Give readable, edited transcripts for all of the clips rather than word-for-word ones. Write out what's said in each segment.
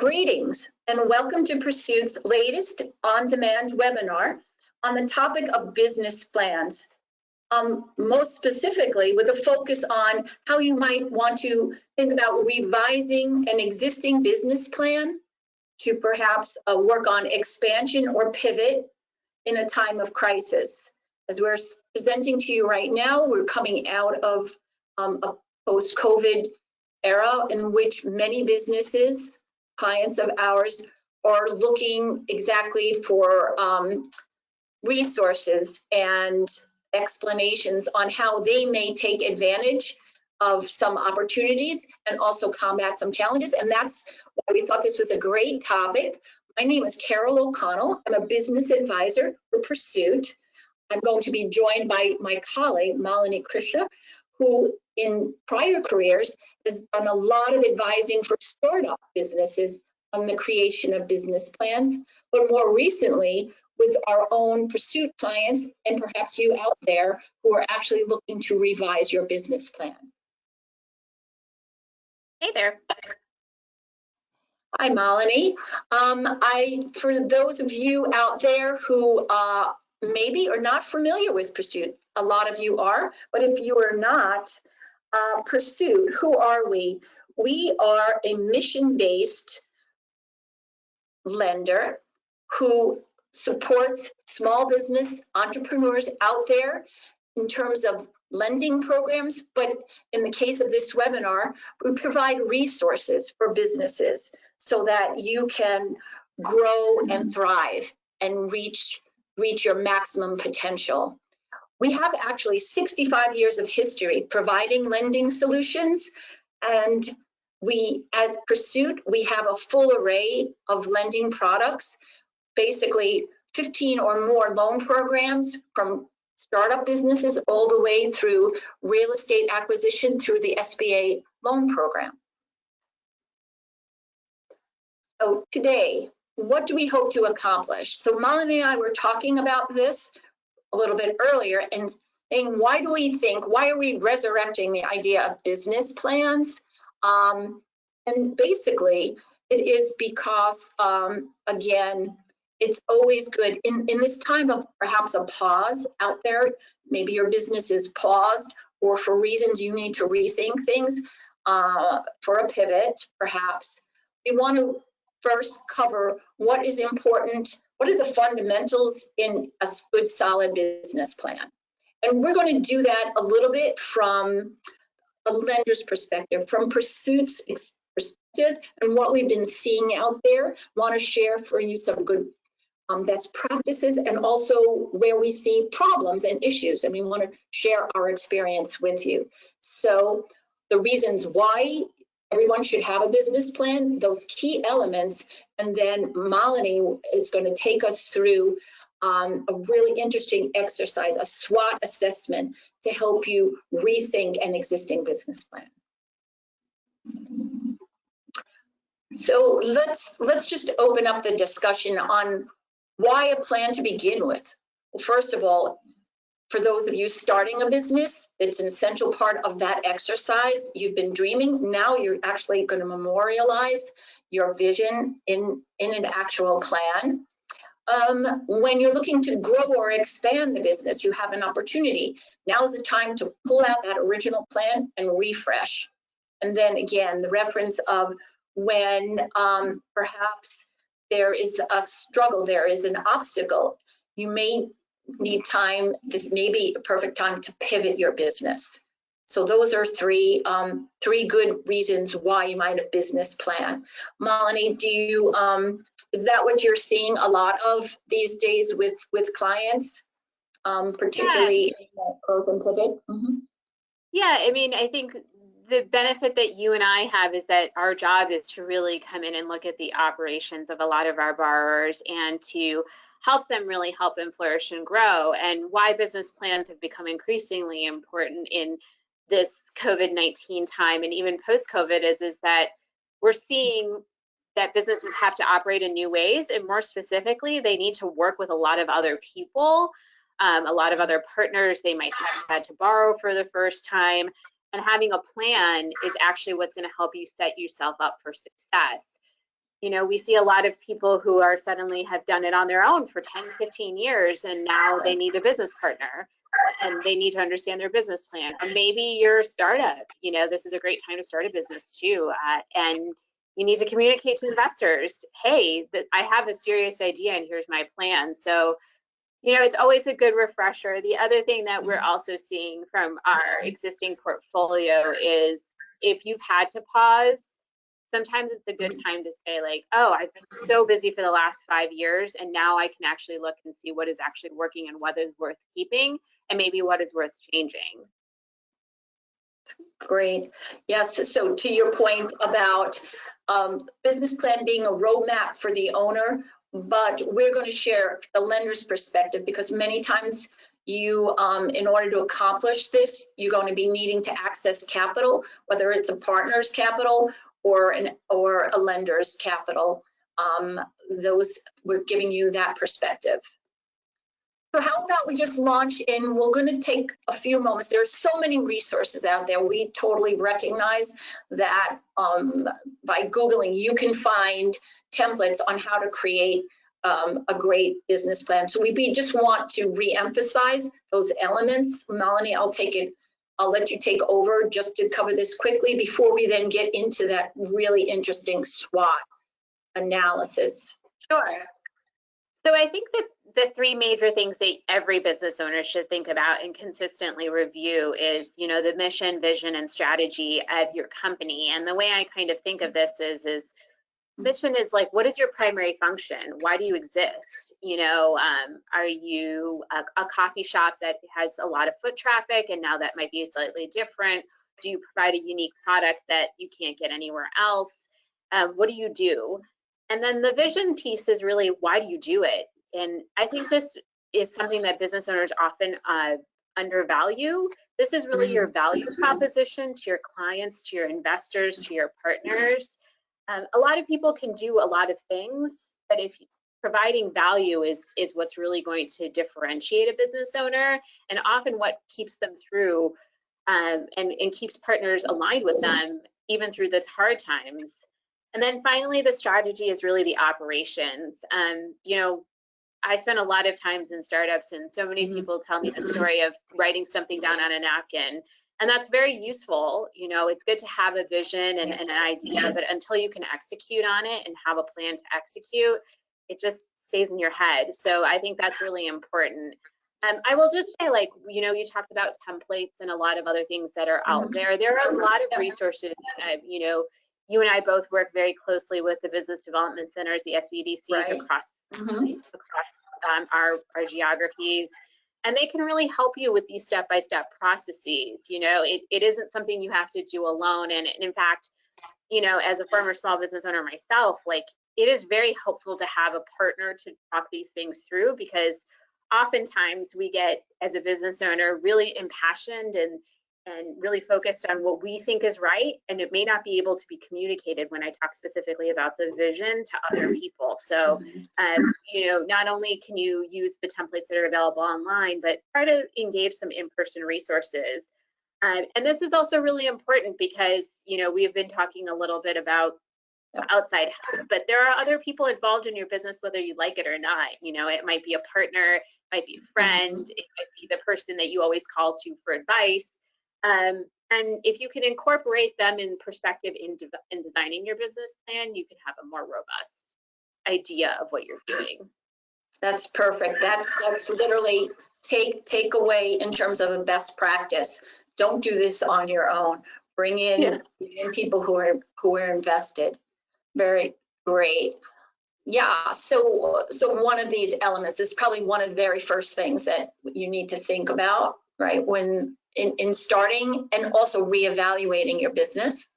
Greetings and welcome to Pursuit's latest on-demand webinar on the topic of business plans. Most specifically with a focus on how you might want to think about revising an existing business plan to perhaps work on expansion or pivot in a time of crisis. As we're presenting to you right now, we're coming out of a post-COVID era in which many businesses, clients of ours, are looking exactly for resources and explanations on how they may take advantage of some opportunities and also combat some challenges. And that's why we thought this was a great topic. My name is Carol O'Connell. I'm a business advisor for Pursuit. I'm going to be joined by my colleague, Malini Krishna, who in prior careers has done a lot of advising for startup businesses on the creation of business plans, but more recently with our own Pursuit clients and perhaps you out there who are actually looking to revise your business plan. Hey there. Hi, Malini. For those of you out there who maybe are not familiar with Pursuit, a lot of you are, but if you are not, Pursuit, who are we? We are a mission-based lender who supports small business entrepreneurs out there in terms of lending programs, but in the case of this webinar, we provide resources for businesses so that you can grow and thrive and reach your maximum potential. We have actually 65 years of history providing lending solutions, and we, as Pursuit, we have a full array of lending products, basically 15 or more loan programs from startup businesses all the way through real estate acquisition through the SBA loan program. So today, what do we hope to accomplish? So Malini and I were talking about this a little bit earlier and saying, why are we resurrecting the idea of business plans? And basically, it is because, again, it's always good in this time of perhaps a pause out there, maybe your business is paused or for reasons you need to rethink things for a pivot, perhaps. We want to first cover what is important, what are the fundamentals in a good, solid business plan. And we're going to do that a little bit from a lender's perspective, from Pursuit's perspective and what we've been seeing out there. Want to share for you some good best practices and also where we see problems and issues, and we want to share our experience with you. So the reasons why everyone should have a business plan, those key elements, and then Malini is going to take us through a really interesting exercise, a SWOT assessment to help you rethink an existing business plan. So let's just open up the discussion on why a plan to begin with. Well, first of all, for those of you starting a business, it's an essential part of that exercise. You've been dreaming, now you're actually going to memorialize your vision in an actual plan. When you're looking to grow or expand the business, you have an opportunity. Now's the time to pull out that original plan and refresh. And then again, the reference of when perhaps there is a struggle, there is an obstacle, you may need time, this may be a perfect time to pivot your business. So those are three good reasons why you might have a business plan. Malini, do you, is that what you're seeing a lot of these days with clients, particularly growth and pivot? Mm-hmm. Yeah, I mean, I think the benefit that you and I have is that our job is to really come in and look at the operations of a lot of our borrowers and to help them really help them flourish and grow. And why business plans have become increasingly important in this COVID-19 time and even post-COVID is that we're seeing that businesses have to operate in new ways, and more specifically, they need to work with a lot of other people, a lot of other partners they might have had to borrow for the first time. And having a plan is actually what's going to help you set yourself up for success. You know, we see a lot of people who are suddenly have done it on their own for 10, 15 years, and now they need a business partner and they need to understand their business plan. Or maybe you're a startup, you know, this is a great time to start a business too. And you need to communicate to investors, hey, I have a serious idea and here's my plan. So, you know, it's always a good refresher. The other thing that we're also seeing from our existing portfolio is if you've had to pause, sometimes it's a good time to say like, oh, I've been so busy for the last 5 years and now I can actually look and see what is actually working and what is worth keeping and maybe what is worth changing. Great. Yes. So to your point about business plan being a roadmap for the owner, but we're going to share the lender's perspective because many times you, in order to accomplish this, you're going to be needing to access capital, whether it's a partner's capital or a lender's capital. We're giving you that perspective. So how about we just launch in, we're going to take a few moments. There's so many resources out there. We totally recognize that by Googling, you can find templates on how to create a great business plan. So we just want to re-emphasize those elements. Malini, I'll let you take over just to cover this quickly before we then get into that really interesting SWOT analysis. Sure. So I think that the three major things that every business owner should think about and consistently review is, you know, the mission, vision, and strategy of your company. And the way I kind of think of this is mission is like, what is your primary function? Why do you exist? You know, are you a coffee shop that has a lot of foot traffic and now that might be slightly different? Do you provide a unique product that you can't get anywhere else? What do you do? And then the vision piece is really, why do you do it? And I think this is something that business owners often undervalue. This is really your value proposition to your clients, to your investors, to your partners. A lot of people can do a lot of things, but if providing value is what's really going to differentiate a business owner and often what keeps them through and keeps partners aligned with them even through the hard times. And then finally, the strategy is really the operations. You know, I spend a lot of times in startups and so many people tell me the story of writing something down on a napkin. And that's very useful. You know, it's good to have a vision and an idea, but until you can execute on it and have a plan to execute, it just stays in your head. So I think that's really important. I will just say, like, you know, you talked about templates and a lot of other things that are out there. There are a lot of resources, you know, you and I both work very closely with the business development centers, the SBDCs across our geographies, and they can really help you with these step-by-step processes. You know, it isn't something you have to do alone. And in fact, you know, as a former small business owner myself, like, it is very helpful to have a partner to talk these things through, because oftentimes we get, as a business owner, really impassioned and really focused on what we think is right, and it may not be able to be communicated when I talk specifically about the vision to other people. So, you know, not only can you use the templates that are available online, but try to engage some in-person resources. And this is also really important because, you know, we've been talking a little bit about outside help, but there are other people involved in your business, whether you like it or not. You know, it might be a partner, it might be a friend, it might be the person that you always call to for advice. And if you can incorporate them in perspective in designing your business plan, you can have a more robust idea of what you're doing. That's perfect. That's literally take away in terms of a best practice. Don't do this on your own. Bring in people who are invested. Very great. Yeah. So one of these elements is probably one of the very first things that you need to think about, right? When in starting and also reevaluating your business.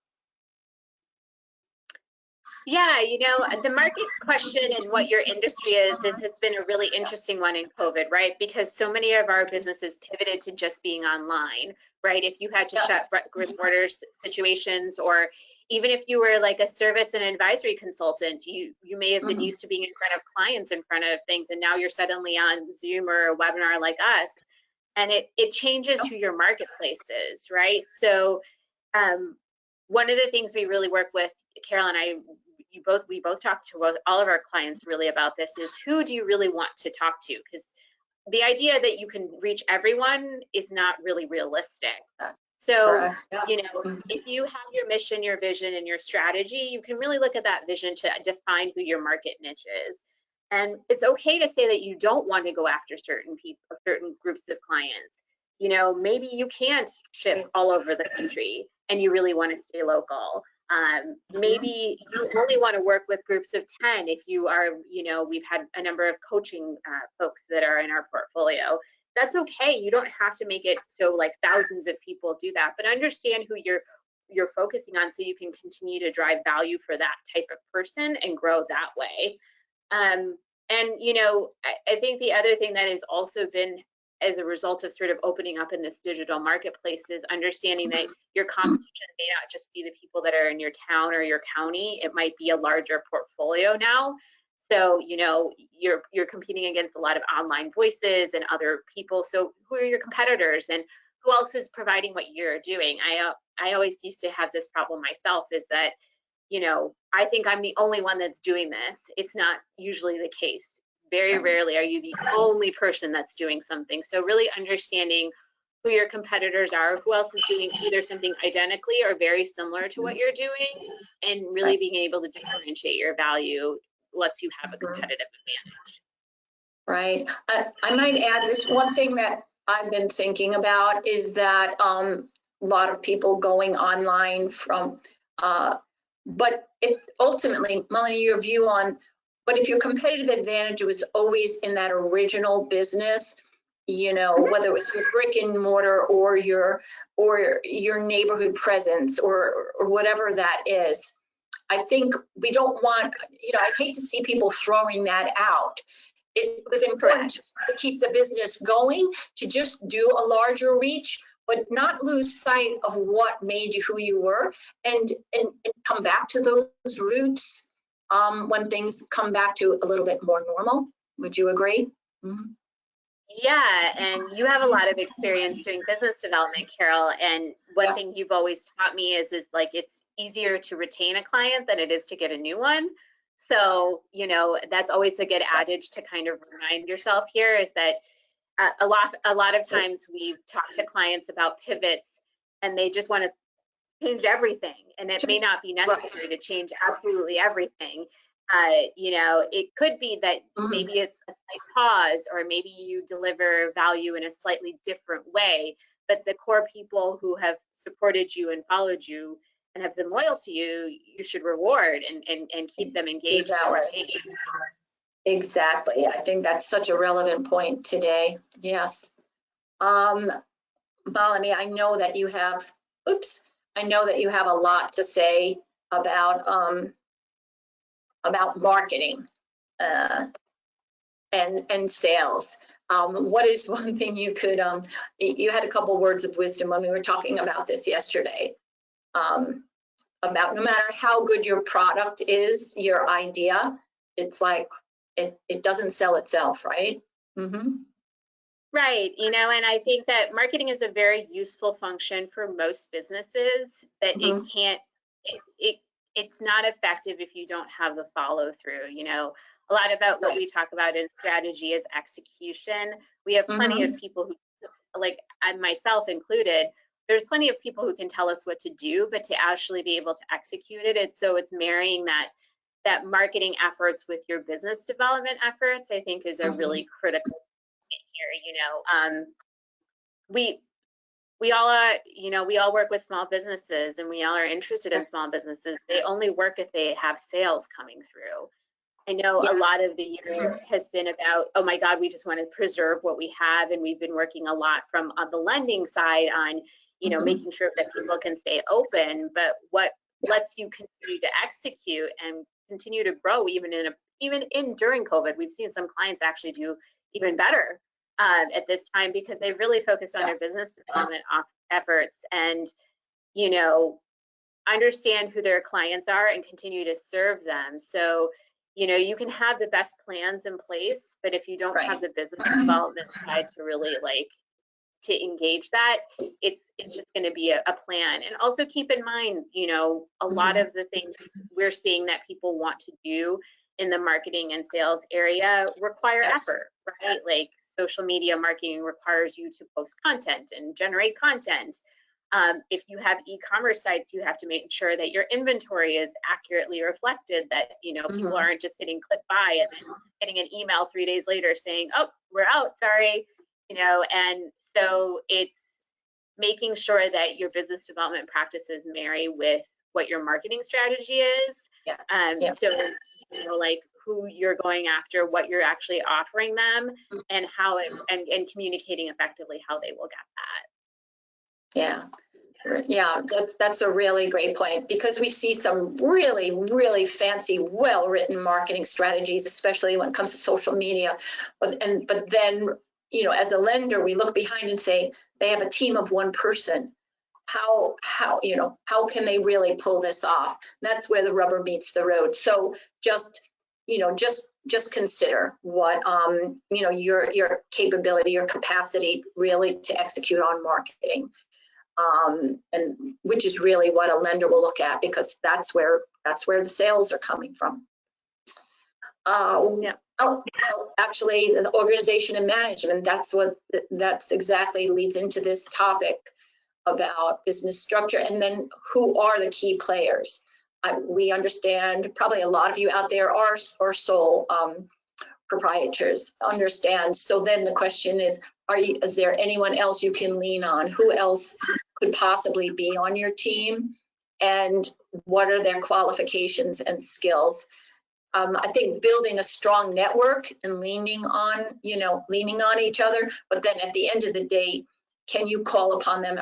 Yeah, you know, the market question and what your industry is has been a really interesting one in COVID, right? Because so many of our businesses pivoted to just being online, right? If you had to shut brick and mortar situations, or even if you were like a service and advisory consultant, you may have been used to being in front of clients, in front of things, and now you're suddenly on Zoom or a webinar like us, and it changes who your marketplace is, right? So one of the things we really work with, Carol and I, we both talk to all of our clients really about this, is who do you really want to talk to? Because the idea that you can reach everyone is not really realistic. So, you know, if you have your mission, your vision, and your strategy, you can really look at that vision to define who your market niche is. And it's okay to say that you don't want to go after certain people, certain groups of clients. You know, maybe you can't ship all over the country and you really want to stay local. Maybe you only want to work with groups of 10 if you are, you know, we've had a number of coaching folks that are in our portfolio. That's okay. You don't have to make it so like thousands of people do that, but understand who you're focusing on so you can continue to drive value for that type of person and grow that way. And, you know, I think the other thing that has also been as a result of sort of opening up in this digital marketplace is understanding that your competition may not just be the people that are in your town or your county. It might be a larger portfolio now. So, you know, you're competing against a lot of online voices and other people. So who are your competitors and who else is providing what you're doing? I always used to have this problem myself, is that, you know, I think I'm the only one that's doing this. It's not usually the case. Very rarely are you the only person that's doing something. So really understanding who your competitors are, who else is doing either something identically or very similar to what you're doing, and really being able to differentiate your value lets you have a competitive advantage. Right. I might add this one thing that I've been thinking about is that a lot of people going online from, but if ultimately, Malini, your view on, but if your competitive advantage was always in that original business, you know, whether it's your brick and mortar or your neighborhood presence or whatever that is, I think we don't want, you know, I hate to see people throwing that out. It was important to keep the business going, to just do a larger reach, but not lose sight of what made you who you were, and come back to those roots when things come back to a little bit more normal. Would you agree? Mm-hmm. Yeah, and you have a lot of experience doing business development, Carol. And one thing you've always taught me is like it's easier to retain a client than it is to get a new one. So, you know, that's always a good adage to kind of remind yourself here, is that a lot of times we've talked to clients about pivots and they just want to change everything, and it may not be necessary to change absolutely everything. You know, it could be that maybe it's a slight pause, or maybe you deliver value in a slightly different way, but the core people who have supported you and followed you and have been loyal to you, you should reward and keep them engaged. Exactly. I think that's such a relevant point today. Yes. Malini, I know that you have, I know that you have a lot to say about marketing and sales. What is one thing you could, you had a couple words of wisdom when we were talking about this yesterday, about no matter how good your product is, your idea, it's like, it doesn't sell itself, right? Mm-hmm. Right, you know, and I think that marketing is a very useful function for most businesses, but it can't, it's not effective if you don't have the follow through. You know, a lot about what we talk about in strategy is execution. We have plenty of people who, like myself included, there's plenty of people who can tell us what to do, but to actually be able to execute it, it's marrying that marketing efforts with your business development efforts, I think, is a really critical here. You know, we all are, you know, we all work with small businesses and we all are interested in small businesses. They only work if they have sales coming through. I know a lot of the year has been about, oh my God, we just want to preserve what we have. And we've been working a lot from on the lending side on, you know, making sure that people can stay open, but what lets you continue to execute and continue to grow even during COVID. We've seen some clients actually do even better at this time because they've really focused on their business development efforts and, you know, understand who their clients are and continue to serve them. So, you know, you can have the best plans in place, but if you don't have the business development side to really like to engage that, it's just going to be a plan. And also keep in mind, you know, a lot of the things we're seeing that people want to do in the marketing and sales area require effort, right? Like social media marketing requires you to post content and generate content. If you have e-commerce sites, you have to make sure that your inventory is accurately reflected, that, you know, people aren't just hitting click buy and then getting an email 3 days later saying, oh, we're out, sorry, you know. And so it's making sure that your business development practices marry with what your marketing strategy is. So, you know, like who you're going after, what you're actually offering them, and how it, and communicating effectively how they will get that. Yeah, that's a really great point, because we see some really, really fancy, well-written marketing strategies, especially when it comes to social media. But then, you know, as a lender, we look behind and say, they have a team of one person. How you know, how can they really pull this off? And that's where the rubber meets the road. So just, you know, just consider what you know, your capability, your capacity really to execute on marketing. And which is really what a lender will look at, because that's where the sales are coming from. Actually, the organization and management, that's exactly leads into this topic about business structure, and then who are the key players. We understand, probably a lot of you out there are sole proprietors, understand. So then the question is there anyone else you can lean on? Who else could possibly be on your team, and what are their qualifications and skills? I think building a strong network and leaning on each other, but then at the end of the day, can you call upon them?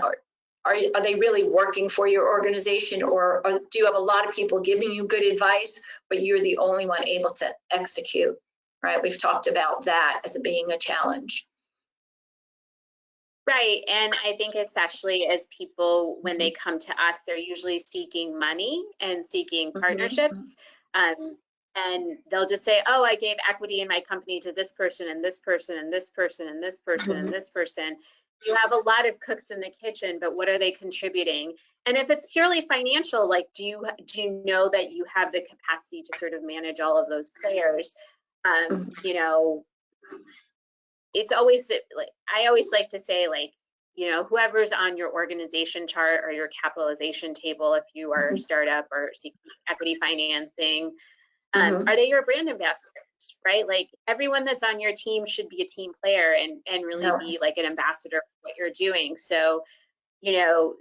Are they really working for your organization, or do you have a lot of people giving you good advice, but you're the only one able to execute, right? We've talked about that as being a challenge. Right, and I think especially as people, when they come to us, they're usually seeking money and seeking partnerships. And they'll just say, oh, I gave equity in my company to this person and this person and this person and this person and this person. You have a lot of cooks in the kitchen, but what are they contributing? And if it's purely financial, like, do you know that you have the capacity to sort of manage all of those players? You know, it's always, like, I always like to say, like, you know, whoever's on your organization chart or your capitalization table, if you are a startup or seeking equity financing, are they your brand ambassadors, right? Like, everyone that's on your team should be a team player and really be like an ambassador for what you're doing. So, you know,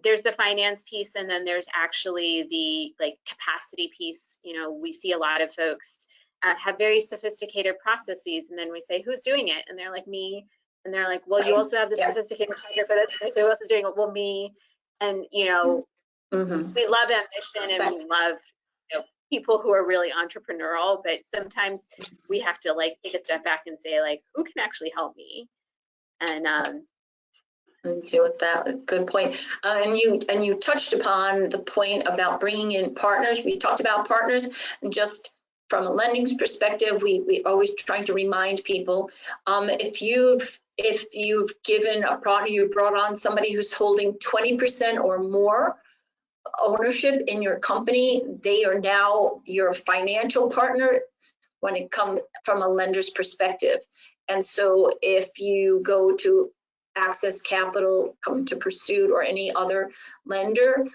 there's the finance piece, and then there's actually the like capacity piece. You know, we see a lot of folks have very sophisticated processes, and then we say, who's doing it? And they're like, me. And they're like, well, you also have the sophisticated project for this. And they say, who else is doing it? Well, me. And, you know, we love ambition, and we love, you know, people who are really entrepreneurial, but sometimes we have to like take a step back and say, like, who can actually help me? And deal with that. Good point. And you touched upon the point about bringing in partners. We talked about partners, and just from a lending perspective, we always trying to remind people, if you've given a product, you brought on somebody who's holding 20% or more ownership in your company, they are now your financial partner when it comes from a lender's perspective. And so if you go to Access Capital, come to Pursuit, or any other lender,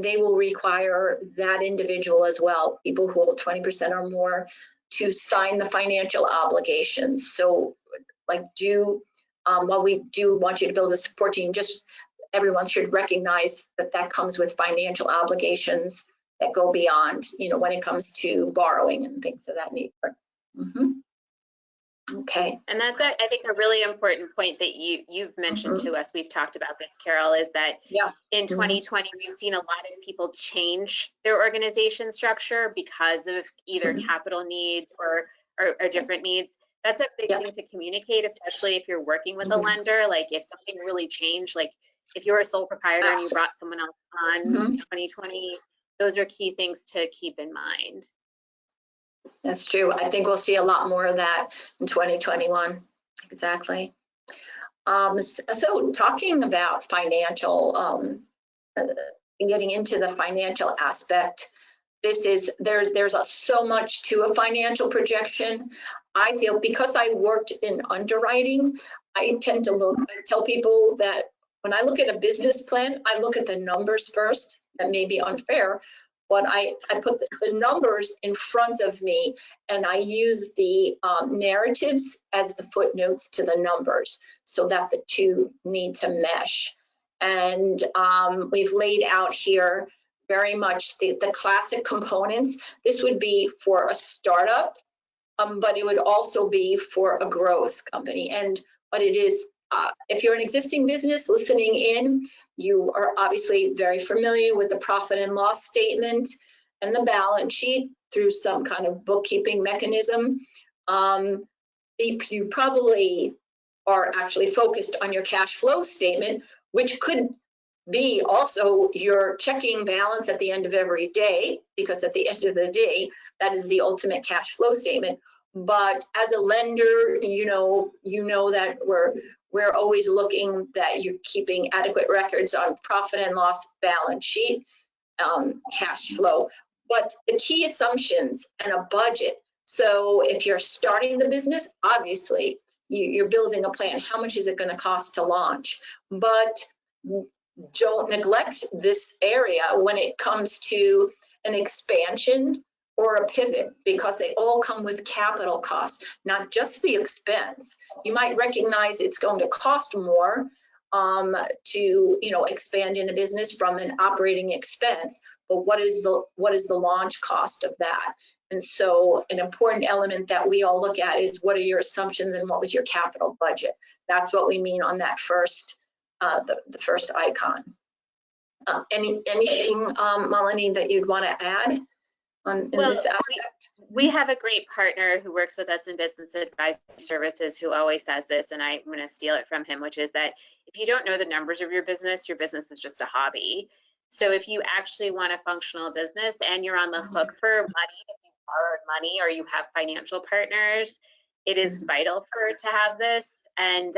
they will require that individual as well, people who hold 20% or more, to sign the financial obligations. So, like, while we do want you to build a support team, just everyone should recognize that that comes with financial obligations that go beyond, you know, when it comes to borrowing and things of that nature. Okay. And that's, I think, a really important point that you've mentioned to us. We've talked about this, Carol, is that in 2020, we've seen a lot of people change their organization structure because of either capital needs or different needs. That's a big thing to communicate, especially if you're working with a lender. Like, if something really changed, like if you're a sole proprietor and you brought someone else on in 2020, those are key things to keep in mind. That's true. I think we'll see a lot more of that in 2021. Exactly. So talking about financial, getting into the financial aspect, there's so much to a financial projection. I feel because I worked in underwriting, I tend to tell people that when I look at a business plan, I look at the numbers first. That may be unfair, but I put the numbers in front of me, and I use the narratives as the footnotes to the numbers so that the two need to mesh. And we've laid out here very much the classic components. This would be for a startup, but it would also be for a growth company. And what it is, if you're an existing business listening in, you are obviously very familiar with the profit and loss statement and the balance sheet through some kind of bookkeeping mechanism. You probably are actually focused on your cash flow statement, which could be also your checking balance at the end of every day, because at the end of the day, that is the ultimate cash flow statement. But as a lender, you know that we're always looking that you're keeping adequate records on profit and loss, balance sheet, cash flow. But the key assumptions and a budget. So if you're starting the business, obviously you're building a plan. How much is it going to cost to launch? But don't neglect this area when it comes to an expansion or a pivot, because they all come with capital costs, not just the expense. You might recognize it's going to cost more to expand in a business from an operating expense, but what is the launch cost of that? And so an important element that we all look at is what are your assumptions and what was your capital budget? That's what we mean on that first the first icon. Anything, Malini, that you'd want to add in this aspect? We have a great partner who works with us in business advisory services who always says this, and I'm going to steal it from him, which is that if you don't know the numbers of your business is just a hobby. So if you actually want a functional business and you're on the hook for money, if you borrowed money or you have financial partners, it is vital to have this. And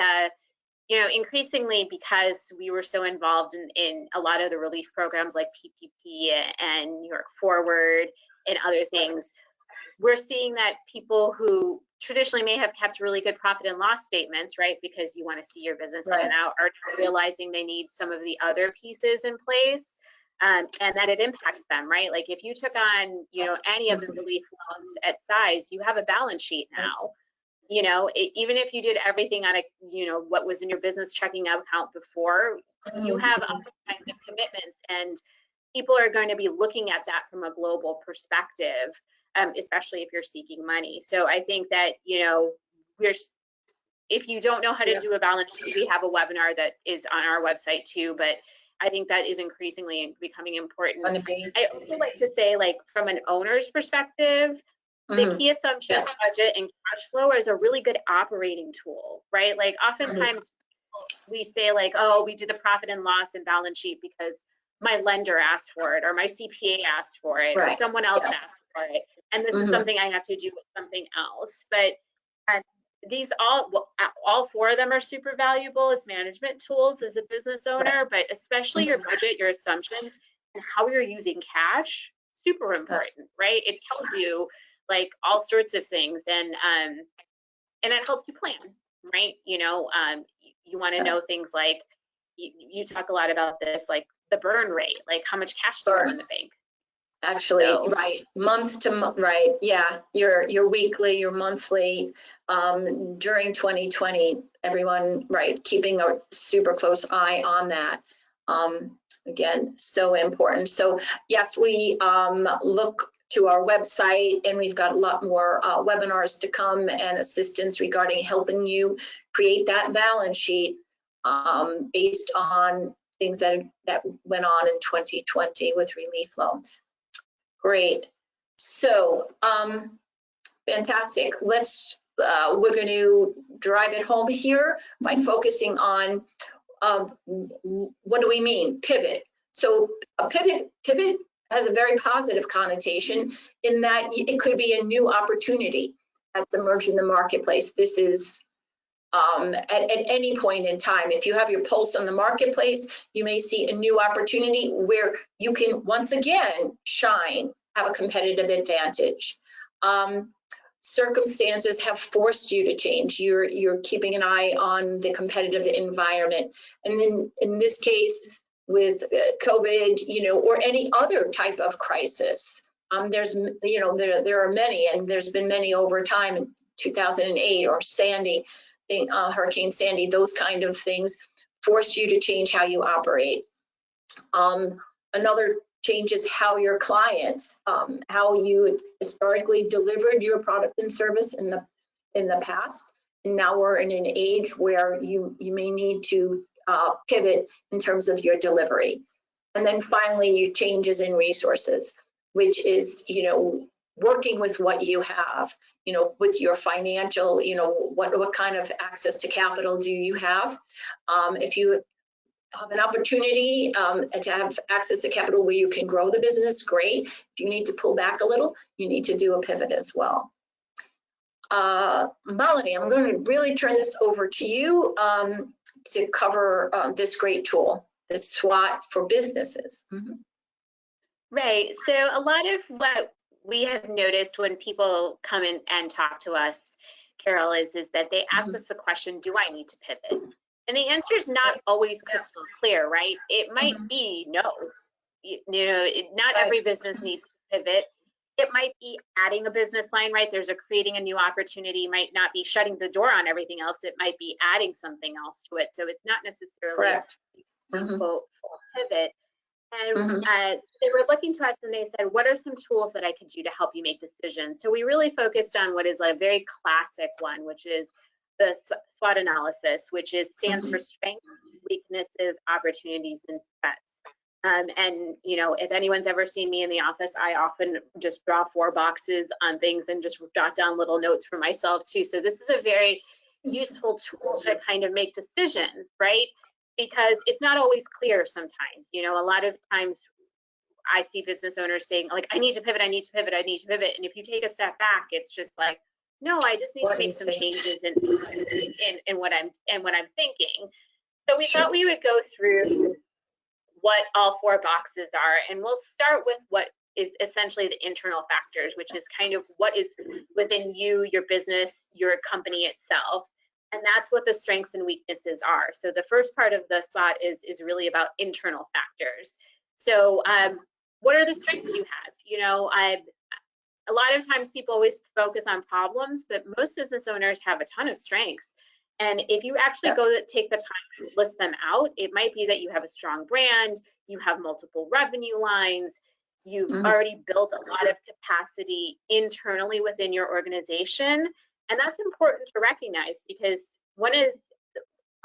increasingly, because we were so involved in a lot of the relief programs like PPP and New York Forward and other things, we're seeing that people who traditionally may have kept really good profit and loss statements, right, because you want to see your business in and out, are realizing they need some of the other pieces in place, and that it impacts them, right? Like if you took on, any of the relief loans at size, you have a balance sheet now. Even if you did everything on what was in your business checking account before, you have other kinds of commitments, and people are going to be looking at that from a global perspective, especially if you're seeking money. So I think that, if you don't know how to do a balance sheet, we have a webinar that is on our website too, but I think that is increasingly becoming important. I also like to say, like, from an owner's perspective, the key assumptions, budget, and cash flow is a really good operating tool, right? Like oftentimes we say like, oh, we do the profit and loss and balance sheet because my lender asked for it, or my CPA asked for it, or someone else asked for it. And this is something I have to do with something else. But these all four of them are super valuable as management tools as a business owner, but especially your budget, your assumptions, and how you're using cash, super important, right? It tells you like all sorts of things, and it helps you plan, right? You want to know things like, you talk a lot about this, like the burn rate, like how much cash do you have in the bank? Actually, right, month to month, right? Yeah, your weekly, your monthly. During 2020, everyone, right, keeping a super close eye on that. Again, so important. So yes, we look to our website, and we've got a lot more webinars to come and assistance regarding helping you create that balance sheet based on things that went on in 2020 with relief loans. Great. So fantastic. We're going to drive it home here by focusing on what do we mean? Pivot. So a pivot has a very positive connotation in that it could be a new opportunity that's emerged in the marketplace. This is at any point in time. If you have your pulse on the marketplace, you may see a new opportunity where you can once again shine, have a competitive advantage. Circumstances have forced you to change. You're keeping an eye on the competitive environment. And then in this case, with COVID, or any other type of crisis, there's, there are many, and there's been many over time. In 2008 or Sandy, Hurricane Sandy, those kind of things forced you to change how you operate. Another change is how your clients, how you historically delivered your product and service in the past. And now we're in an age where you may need to pivot in terms of your delivery. And then finally, your changes in resources, which is, working with what you have, with your financial, what kind of access to capital do you have? If you have an opportunity to have access to capital where you can grow the business, great. If you need to pull back a little, you need to do a pivot as well. Malini, I'm going to really turn this over to you to cover this great tool, this SWOT for businesses. Mm-hmm. Right. So a lot of what we have noticed when people come in and talk to us, Carol, is that they ask us the question, do I need to pivot? And the answer is not always crystal clear, right? It might be no. Not every business needs to pivot. It might be adding a business line, right? There's creating a new opportunity, might not be shutting the door on everything else. It might be adding something else to it. So it's not necessarily a full pivot. And so they were looking to us and they said, what are some tools that I could do to help you make decisions? So we really focused on what is a very classic one, which is the SWOT analysis, which stands for strengths, weaknesses, opportunities, and threats. And if anyone's ever seen me in the office, I often just draw 4 boxes on things and just jot down little notes for myself too. So this is a very useful tool to kind of make decisions, right? Because it's not always clear sometimes. A lot of times I see business owners saying, like, I need to pivot, I need to pivot, I need to pivot. And if you take a step back, it's just like, no, I just need to make some changes in what I'm thinking. So we thought we would go through what all 4 boxes are, and we'll start with what is essentially the internal factors, which is kind of what is within you, your business, your company itself. And that's what the strengths and weaknesses are. So the first part of the SWOT is really about internal factors. So what are the strengths you have? A lot of times people always focus on problems, but most business owners have a ton of strengths. And if you actually take the time to list them out, it might be that you have a strong brand, you have multiple revenue lines, you've already built a lot of capacity internally within your organization. And that's important to recognize, because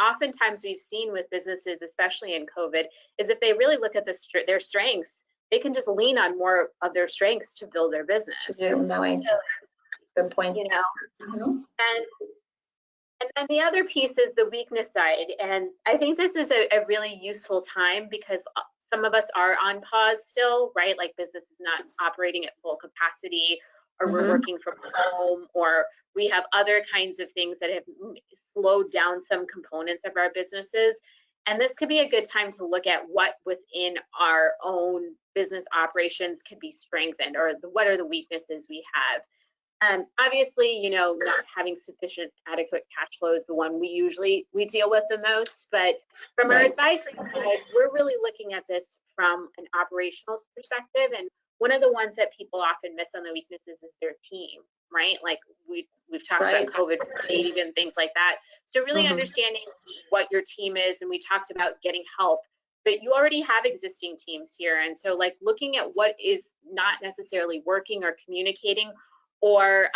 oftentimes we've seen with businesses, especially in COVID, is if they really look at their strengths, they can just lean on more of their strengths to build their business. Good point. And the other piece is the weakness side. And I think this is a really useful time because some of us are on pause still, right? Like business is not operating at full capacity, or we're working from home, or we have other kinds of things that have slowed down some components of our businesses. And this could be a good time to look at what within our own business operations could be strengthened, or what are the weaknesses we have. Obviously, not having sufficient adequate cash flow is the one we deal with the most. But from our advisory side, we're really looking at this from an operational perspective. And one of the ones that people often miss on the weaknesses is their team, right? Like we've talked about COVID fatigue and things like that. So really understanding what your team is, and we talked about getting help, but you already have existing teams here. And so like looking at what is not necessarily working or communicating, or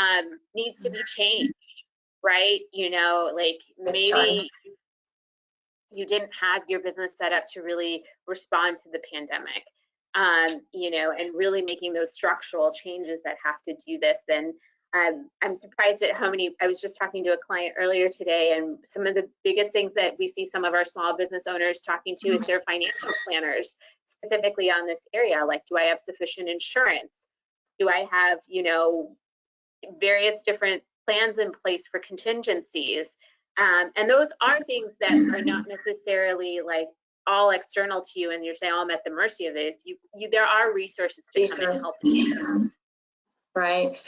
needs to be changed, right? Like maybe you didn't have your business set up to really respond to the pandemic, and really making those structural changes that have to do this. And I'm surprised at how many, I was just talking to a client earlier today, and some of the biggest things that we see some of our small business owners talking to is their financial planners, specifically on this area. Like, do I have sufficient insurance? Do I have, various different plans in place for contingencies? And those are things that are not necessarily like all external to you and you're saying, oh, I'm at the mercy of this. There are resources to come and help you. Right.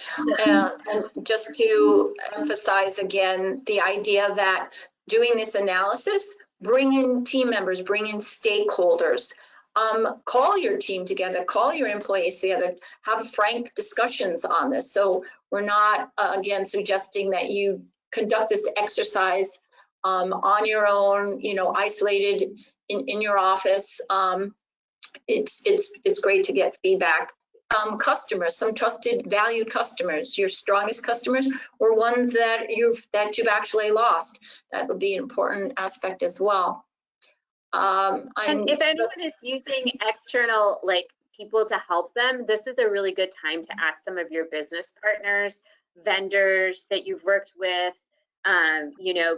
And just to emphasize again, the idea that doing this analysis, bring in team members, bring in stakeholders, call your team together, call your employees together, have frank discussions on this. So we're not, again, suggesting that you conduct this exercise on your own, isolated in your office. It's great to get feedback. Customers, some trusted, valued customers, your strongest customers, or ones that you've actually lost. That would be an important aspect as well. And if anyone is using external people to help them, this is a really good time to ask some of your business partners, vendors that you've worked with,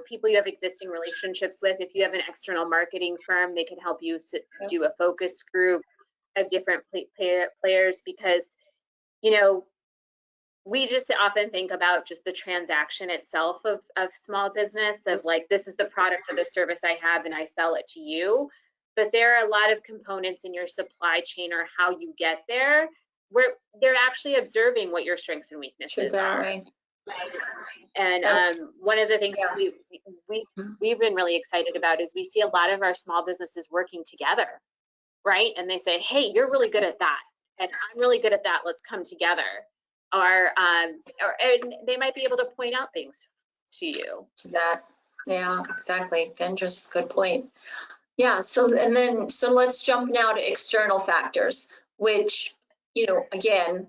people you have existing relationships with. If you have an external marketing firm, they can help you do a focus group of different players, because we just often think about just the transaction itself of small business, of like, this is the product or the service I have and I sell it to you. But there are a lot of components in your supply chain or how you get there where they're actually observing what your strengths and weaknesses are. Right. And one of the things that we've been really excited about is we see a lot of our small businesses working together, right? And they say, hey, you're really good at that, and I'm really good at that. Let's come together. Or they might be able to point out things to you. To that, yeah, exactly. Vendors, good point. Yeah. So let's jump now to external factors, which again,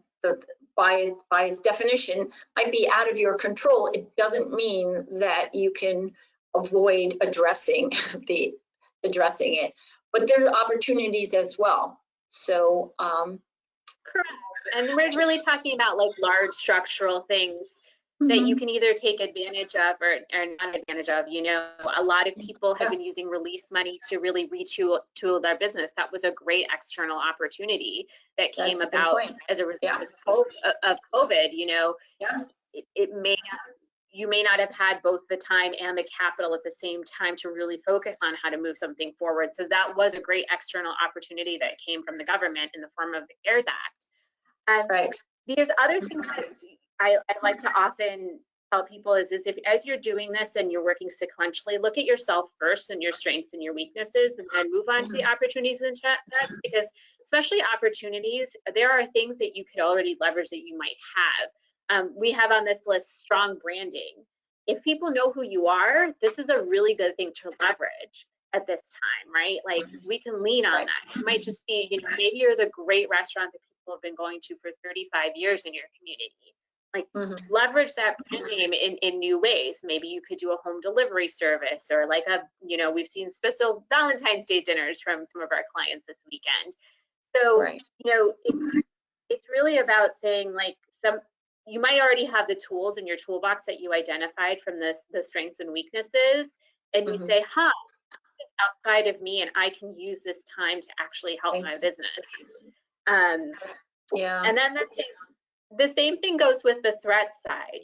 by its definition, might be out of your control. It doesn't mean that you can avoid addressing it, but there are opportunities as well. So correct. And we're really talking about like large structural things that you can either take advantage of or not advantage of. A lot of people have been using relief money to really retool their business. That was a great external opportunity that came about as a result of COVID. You may not have had both the time and the capital at the same time to really focus on how to move something forward. So that was a great external opportunity that came from the government in the form of the CARES Act. And there's other things that I like to often tell people is if as you're doing this and you're working sequentially, look at yourself first and your strengths and your weaknesses, and then move on to the opportunities and threats, because especially opportunities, there are things that you could already leverage that you might have. We have on this list strong branding. If people know who you are, this is a really good thing to leverage at this time, right? Like we can lean on that. It might just be, maybe you're the great restaurant that people have been going to for 35 years in your community. Like leverage that brand name in new ways. Maybe you could do a home delivery service, or like we've seen special Valentine's Day dinners from some of our clients this weekend. So, it's really about saying like you might already have the tools in your toolbox that you identified from the strengths and weaknesses, and you say, this is outside of me and I can use this time to actually help my business. And then the same thing goes with the threat side.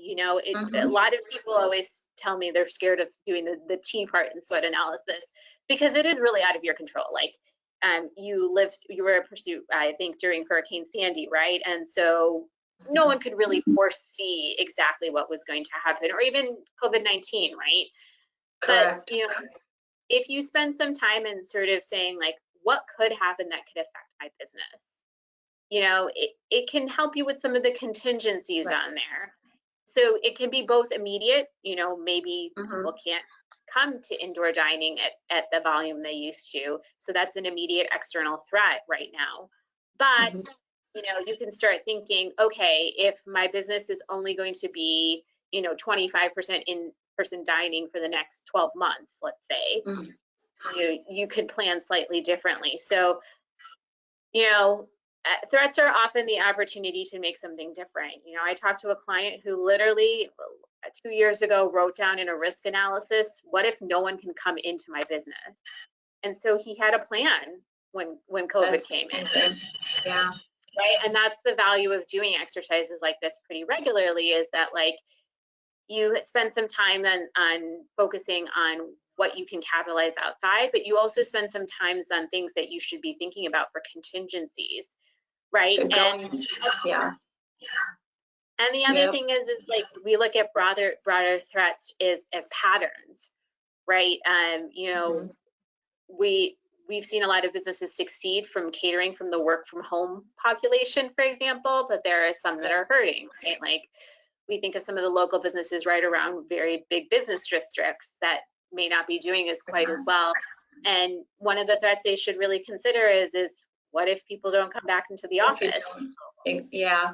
A lot of people always tell me they're scared of doing the T part in SWOT analysis, because it is really out of your control. Like you were a pursuit, I think, during Hurricane Sandy, right? And so no one could really foresee exactly what was going to happen, or even COVID-19, right? Correct. But if you spend some time in sort of saying like, what could happen that could affect my business? It can help you with some of the contingencies on there. So it can be both immediate, maybe people can't come to indoor dining at the volume they used to. So that's an immediate external threat right now. But, you can start thinking, okay, if my business is only going to be, 25% in-person dining for the next 12 months, let's say, you could plan slightly differently. So, threats are often the opportunity to make something different. I talked to a client who literally 2 years ago wrote down in a risk analysis, what if no one can come into my business? And so he had a plan when COVID came in. Yeah. Right. And that's the value of doing exercises like this pretty regularly, is that like you spend some time on focusing on what you can capitalize outside, but you also spend some time on things that you should be thinking about for contingencies, right? Yeah. And the other thing is like we look at broader threats as patterns, right? You know, we've seen a lot of businesses succeed from catering from the work from home population, for example, but there are some that are hurting, right? Like we think of some of the local businesses right around very big business districts that may not be doing as quite as well. And one of the threats they should really consider is what if people don't come back into the office? Yeah,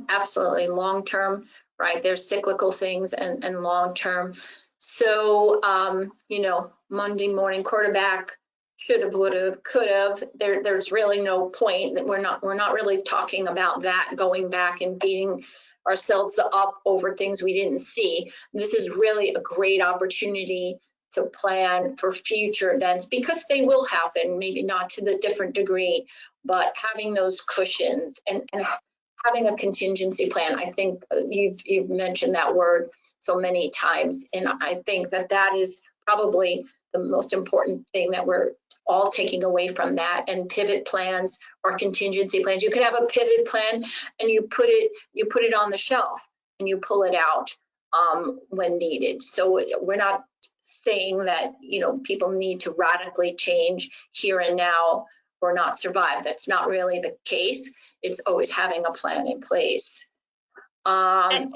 absolutely long term, right? There's cyclical things and long term. So, you know, Monday morning quarterback, should have, would have, could have. There's really no point that we're not really talking about that, going back and beating ourselves up over things we didn't see. This is really a great opportunity to plan for future events, because they will happen, maybe not to the different degree, but having those cushions and having a contingency plan. I think you've mentioned that word so many times, and I think that is probably the most important thing that we're all taking away from that. And pivot plans or contingency plans. You could have a pivot plan and you put it on the shelf and you pull it out when needed. So we're not saying that, you know, people need to radically change here and now or not survive. That's not really the case. It's always having a plan in place. Yeah, I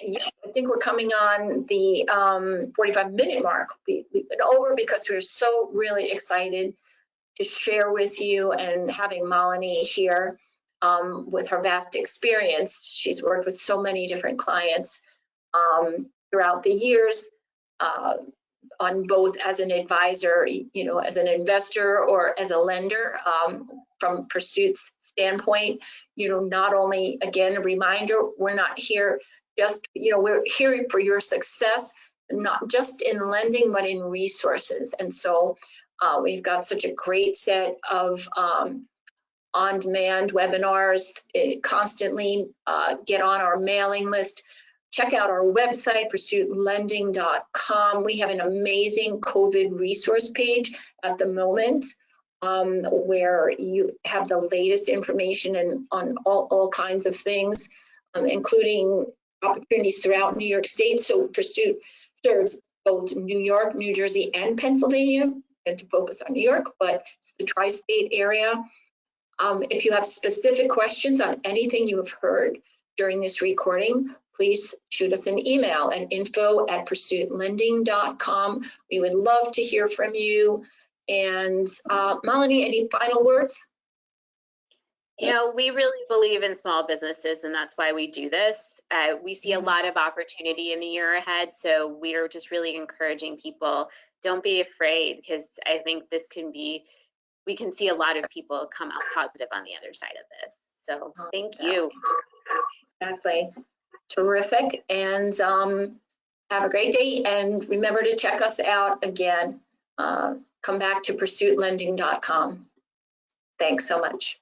think we're coming on the 45-minute mark. We've been over because we're so really excited to share with you, and having Malini here with her vast experience. She's worked with so many different clients throughout the years, on both as an advisor, you know, as an investor or as a lender. From Pursuit's standpoint, you know, not only, again, a reminder, we're not here just, you know, we're here for your success, not just in lending, but in resources. And so we've got such a great set of on-demand webinars. Constantly get on our mailing list. Check out our website, pursuitlending.com. We have an amazing COVID resource page at the moment, where you have the latest information and on all kinds of things, including opportunities throughout New York State. So Pursuit serves both New York, New Jersey, and Pennsylvania, and to focus on New York, but it's the tri-state area. If you have specific questions on anything you have heard during this recording, please shoot us an email at info@pursuitlending.com. We would love to hear from you. And Malini, any final words? You know, we really believe in small businesses, and that's why we do this. We see a lot of opportunity in the year ahead, so we're just really encouraging people, don't be afraid, because I think this can be, we can see a lot of people come out positive on the other side of this. So thank you. Exactly. Terrific. And have a great day. And remember to check us out again. Come back to pursuitlending.com. Thanks so much.